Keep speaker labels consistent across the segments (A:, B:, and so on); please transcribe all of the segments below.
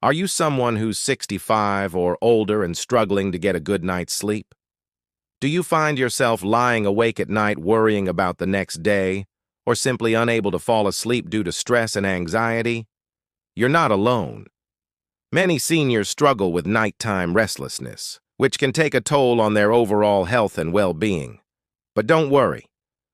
A: Are you someone who's 65 or older and struggling to get a good night's sleep? Do you find yourself lying awake at night worrying about the next day, or simply unable to fall asleep due to stress and anxiety? You're not alone. Many seniors struggle with nighttime restlessness, which can take a toll on their overall health and well-being. But don't worry,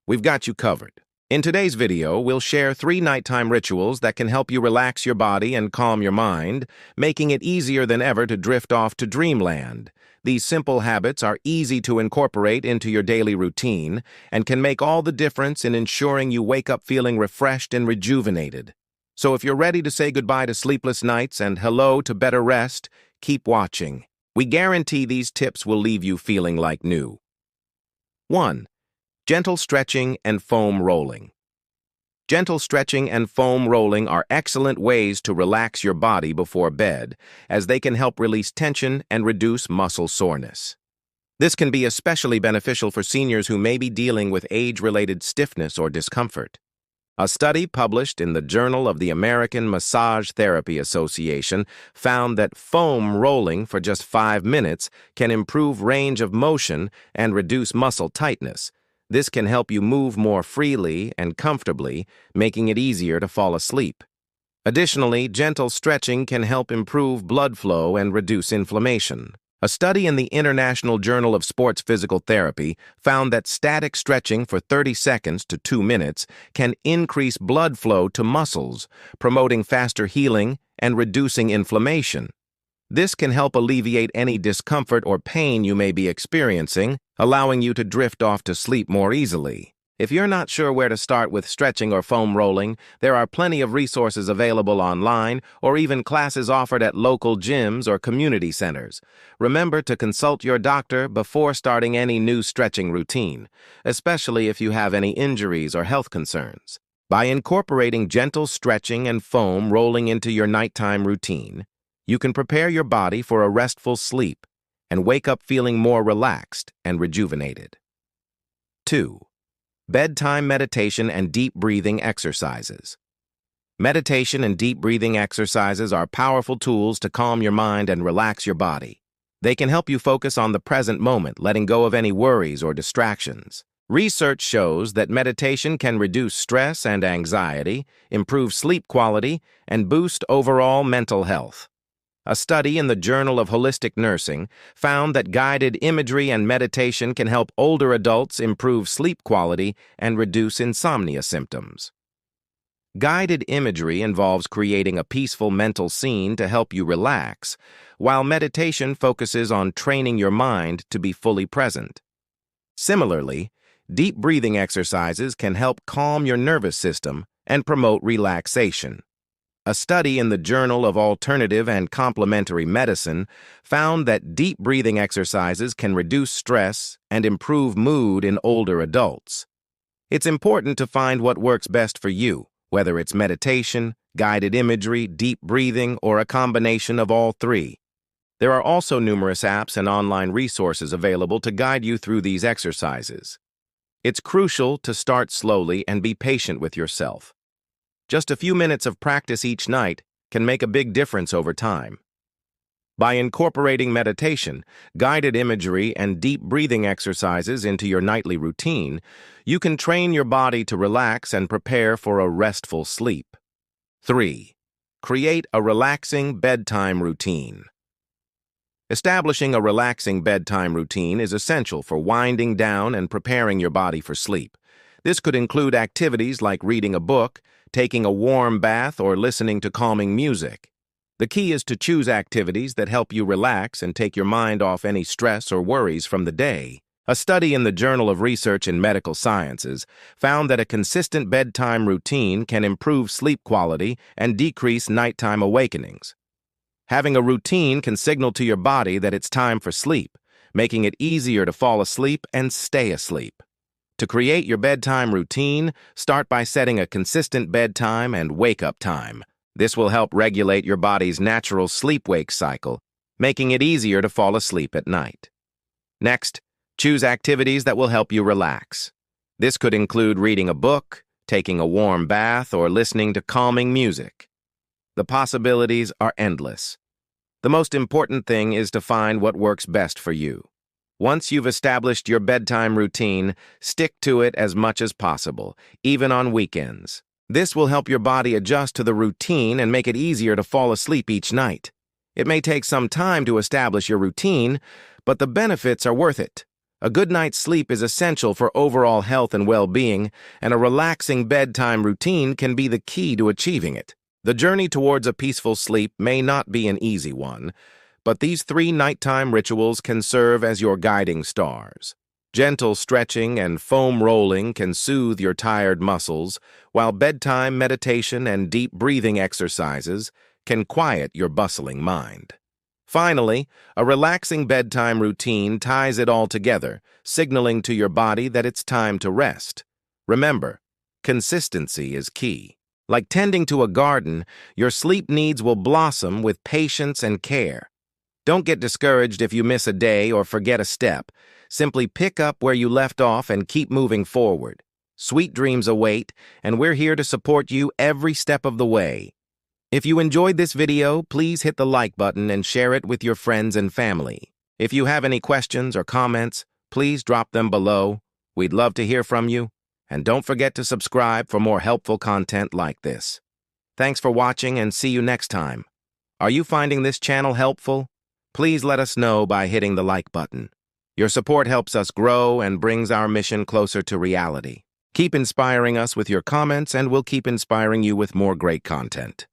A: we've got you covered. In today's video, we'll share 3 nighttime rituals that can help you relax your body and calm your mind, making it easier than ever to drift off to dreamland. These simple habits are easy to incorporate into your daily routine and can make all the difference in ensuring you wake up feeling refreshed and rejuvenated. So if you're ready to say goodbye to sleepless nights and hello to better rest, keep watching. We guarantee these tips will leave you feeling like new. 1. Gentle stretching and foam rolling. Gentle stretching and foam rolling are excellent ways to relax your body before bed, as they can help release tension and reduce muscle soreness. This can be especially beneficial for seniors who may be dealing with age-related stiffness or discomfort. A study published in the Journal of the American Massage Therapy Association found that foam rolling for just 5 minutes can improve range of motion and reduce muscle tightness. This can help you move more freely and comfortably, making it easier to fall asleep. Additionally, gentle stretching can help improve blood flow and reduce inflammation. A study in the International Journal of Sports Physical Therapy found that static stretching for 30 seconds to 2 minutes can increase blood flow to muscles, promoting faster healing and reducing inflammation. This can help alleviate any discomfort or pain you may be experiencing, allowing you to drift off to sleep more easily. If you're not sure where to start with stretching or foam rolling, there are plenty of resources available online or even classes offered at local gyms or community centers. Remember to consult your doctor before starting any new stretching routine, especially if you have any injuries or health concerns. By incorporating gentle stretching and foam rolling into your nighttime routine, you can prepare your body for a restful sleep and wake up feeling more relaxed and rejuvenated. 2. Bedtime meditation and deep breathing exercises. Meditation and deep breathing exercises are powerful tools to calm your mind and relax your body. They can help you focus on the present moment, letting go of any worries or distractions. Research shows that meditation can reduce stress and anxiety, improve sleep quality, and boost overall mental health. A study in the Journal of Holistic Nursing found that guided imagery and meditation can help older adults improve sleep quality and reduce insomnia symptoms. Guided imagery involves creating a peaceful mental scene to help you relax, while meditation focuses on training your mind to be fully present. Similarly, deep breathing exercises can help calm your nervous system and promote relaxation. A study in the Journal of Alternative and Complementary Medicine found that deep breathing exercises can reduce stress and improve mood in older adults. It's important to find what works best for you, whether it's meditation, guided imagery, deep breathing, or a combination of all 3. There are also numerous apps and online resources available to guide you through these exercises. It's crucial to start slowly and be patient with yourself. Just a few minutes of practice each night can make a big difference over time. By incorporating meditation, guided imagery, and deep breathing exercises into your nightly routine, you can train your body to relax and prepare for a restful sleep. 3. Create a relaxing bedtime routine. Establishing a relaxing bedtime routine is essential for winding down and preparing your body for sleep. This could include activities like reading a book, taking a warm bath, or listening to calming music. The key is to choose activities that help you relax and take your mind off any stress or worries from the day. A study in the Journal of Research in Medical Sciences found that a consistent bedtime routine can improve sleep quality and decrease nighttime awakenings. Having a routine can signal to your body that it's time for sleep, making it easier to fall asleep and stay asleep. To create your bedtime routine, start by setting a consistent bedtime and wake-up time. This will help regulate your body's natural sleep-wake cycle, making it easier to fall asleep at night. Next, choose activities that will help you relax. This could include reading a book, taking a warm bath, or listening to calming music. The possibilities are endless. The most important thing is to find what works best for you. Once you've established your bedtime routine, stick to it as much as possible, even on weekends. This will help your body adjust to the routine and make it easier to fall asleep each night. It may take some time to establish your routine, but the benefits are worth it. A good night's sleep is essential for overall health and well-being, and a relaxing bedtime routine can be the key to achieving it. The journey towards a peaceful sleep may not be an easy one, but these 3 nighttime rituals can serve as your guiding stars. Gentle stretching and foam rolling can soothe your tired muscles, while bedtime meditation and deep breathing exercises can quiet your bustling mind. Finally, a relaxing bedtime routine ties it all together, signaling to your body that it's time to rest. Remember, consistency is key. Like tending to a garden, your sleep needs will blossom with patience and care. Don't get discouraged if you miss a day or forget a step. Simply pick up where you left off and keep moving forward. Sweet dreams await, and we're here to support you every step of the way. If you enjoyed this video, please hit the like button and share it with your friends and family. If you have any questions or comments, please drop them below. We'd love to hear from you. And don't forget to subscribe for more helpful content like this. Thanks for watching and see you next time. Are you finding this channel helpful? Please let us know by hitting the like button. Your support helps us grow and brings our mission closer to reality. Keep inspiring us with your comments and we'll keep inspiring you with more great content.